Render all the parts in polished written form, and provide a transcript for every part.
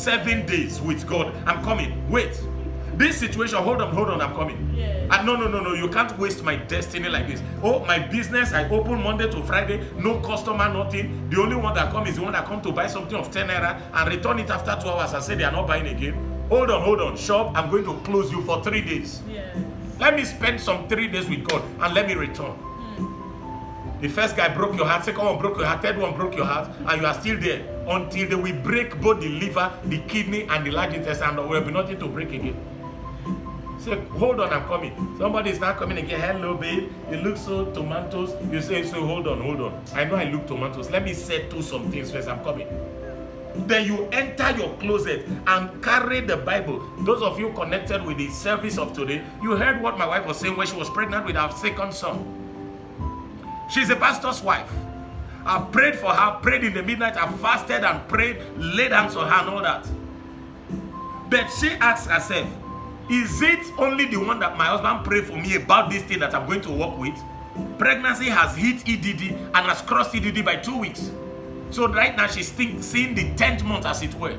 7 days with God. I'm coming. Wait. This situation, hold on, I'm coming. Yeah. No, you can't waste my destiny like this. Oh, my business, I open Monday to Friday, no customer, nothing. The only one that comes is the one that comes to buy something of 10 naira and return it after 2 hours and say they are not buying again. Hold on, shop, I'm going to close you for 3 days. Yeah. Let me spend some 3 days with God and let me return. The first guy broke your heart, second one broke your heart, third one broke your heart, and you are still there until they will break both the liver, the kidney, and the large intestine, and there will be nothing to break again. Say, hold on, I'm coming. Somebody is not coming again. Hello, babe. You look so tomatoes. You say, so hold on. I know I look tomatoes. Let me settle some things first. I'm coming. Then you enter your closet and carry the Bible. Those of you connected with the service of today, you heard what my wife was saying when she was pregnant with our second son. She's a pastor's wife. I've prayed for her, prayed in the midnight, I've fasted and prayed, laid hands on her and all that. But she asks herself, is it only the one that my husband prayed for me about this thing that I'm going to work with? Pregnancy has hit EDD and has crossed EDD by 2 weeks. So right now she's seeing the 10th month as it were.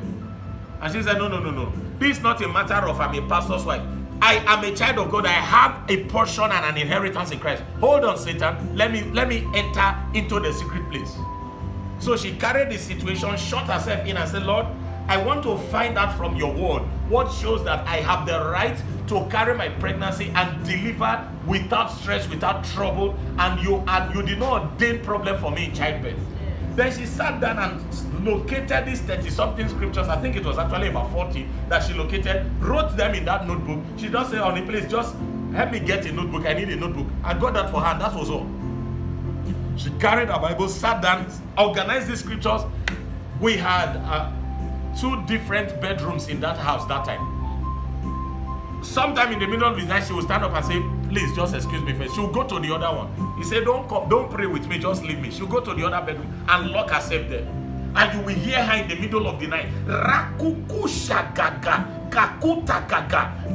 And she said, no. This is not a matter of I'm a pastor's wife. I am a child of God. I have a portion and an inheritance in Christ. Hold on, Satan. Let me enter into the secret place. So she carried the situation, shut herself in and said, Lord, I want to find out from your word what shows that I have the right to carry my pregnancy and deliver without stress, without trouble, and you did not ordain problem for me in childbirth. Then she sat down and located these 30-something scriptures. I think it was actually about 40 that she located, wrote them in that notebook. She just said, honey, please just help me get a notebook. I need a notebook. I got that for her, and that was all. She carried her Bible, sat down, organized these scriptures. We had 2 different bedrooms in that house that time. Sometime in the middle of the night, she would stand up and say, please just excuse me first. She will go to the other one. He said, don't pray with me, just leave me. She'll go to the other bedroom and lock herself there. And you will hear her in the middle of the night.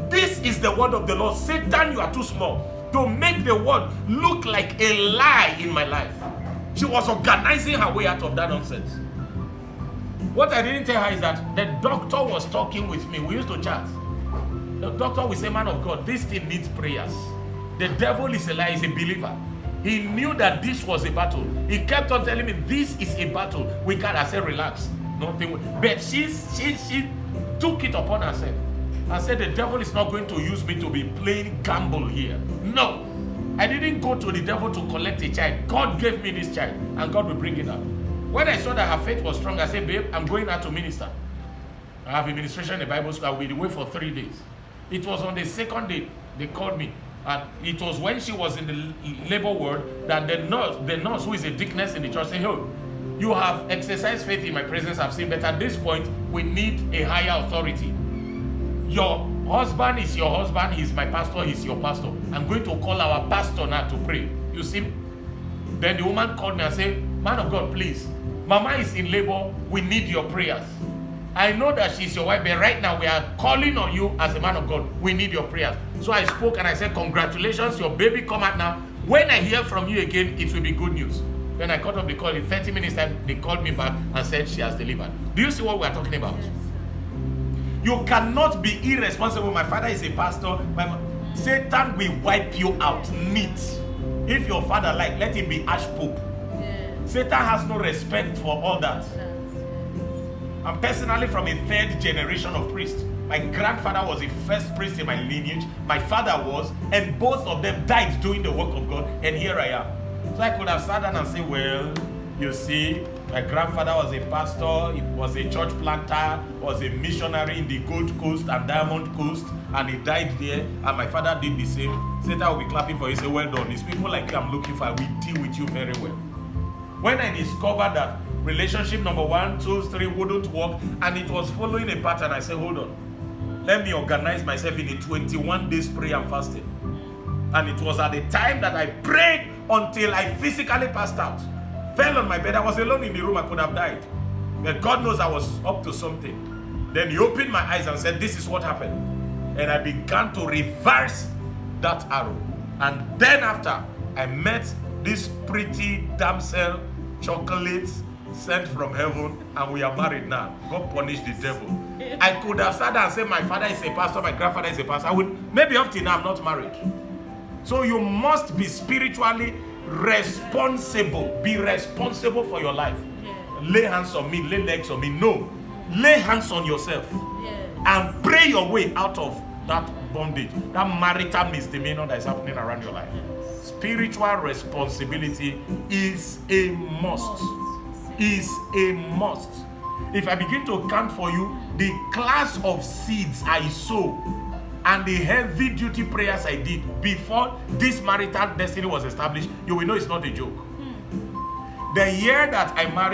This is the word of the Lord. Satan, you are too small to make the word look like a lie in my life. She was organizing her way out of that nonsense. What I didn't tell her is that the doctor was talking with me. We used to chat. The doctor will say, man of God, this thing needs prayers. The devil is a liar, he's a believer. He knew that this was a battle. He kept on telling me, this is a battle. We can't. I said, relax. Nothing. But she took it upon herself and said, the devil is not going to use me to be playing gamble here. No. I didn't go to the devil to collect a child. God gave me this child, and God will bring it out. When I saw that her faith was strong, I said, babe, I'm going out to minister. I have administration in the Bible school. I will be away for 3 days. It was on the second day they called me. And it was when she was in the labor ward that the nurse who is a deaconess in the church said, oh, you have exercised faith in my presence, I've seen, but at this point, we need a higher authority. Your husband is your husband, he's my pastor, he's your pastor. I'm going to call our pastor now to pray. You see? Then the woman called me and said, man of God, please, Mama is in labor, we need your prayers. I know that she's your wife, but right now we are calling on you as a man of God. We need your prayers. So I spoke and I said, congratulations, your baby come out now. When I hear from you again, it will be good news. Then I cut off the call. In 30 minutes time, they called me back and said she has delivered. Do you see what we are talking about? Yes. You cannot be irresponsible. My father is a pastor. Satan will wipe you out neat. If your father like, let him be Archpope. Yes. Satan has no respect for all that. I'm personally from a 3rd generation of priests. My grandfather was the first priest in my lineage. My father was, and both of them died doing the work of God. And here I am. So I could have sat down and said, well, you see, my grandfather was a pastor, he was a church planter, was a missionary in the Gold Coast and Diamond Coast, and he died there, and my father did the same. Satan will be clapping for you, say, well done. It's people like you I'm looking for. We deal with you very well. When I discovered that relationship number 1, 2, 3 wouldn't work, and it was following a pattern, I said, hold on. Let me organize myself in a 21 days prayer and fasting. And it was at the time that I prayed until I physically passed out. Fell on my bed. I was alone in the room. I could have died. But God knows I was up to something. Then he opened my eyes and said, this is what happened. And I began to reverse that arrow. And then after, I met this pretty damsel, chocolate, sent from heaven and we are married now. God punished the devil. I could have sat and said my father is a pastor, my grandfather is a pastor. I would, maybe up till now I'm not married. So you must be spiritually responsible. Be responsible for your life. Lay hands on me, lay legs on me. No. Lay hands on yourself. And pray your way out of that bondage, that marital misdemeanor that is happening around your life. Spiritual responsibility is a must. Is a must. If I begin to count for you the class of seeds I sow and the heavy duty prayers I did before this marital destiny was established, you will know it's not a joke. The year that I married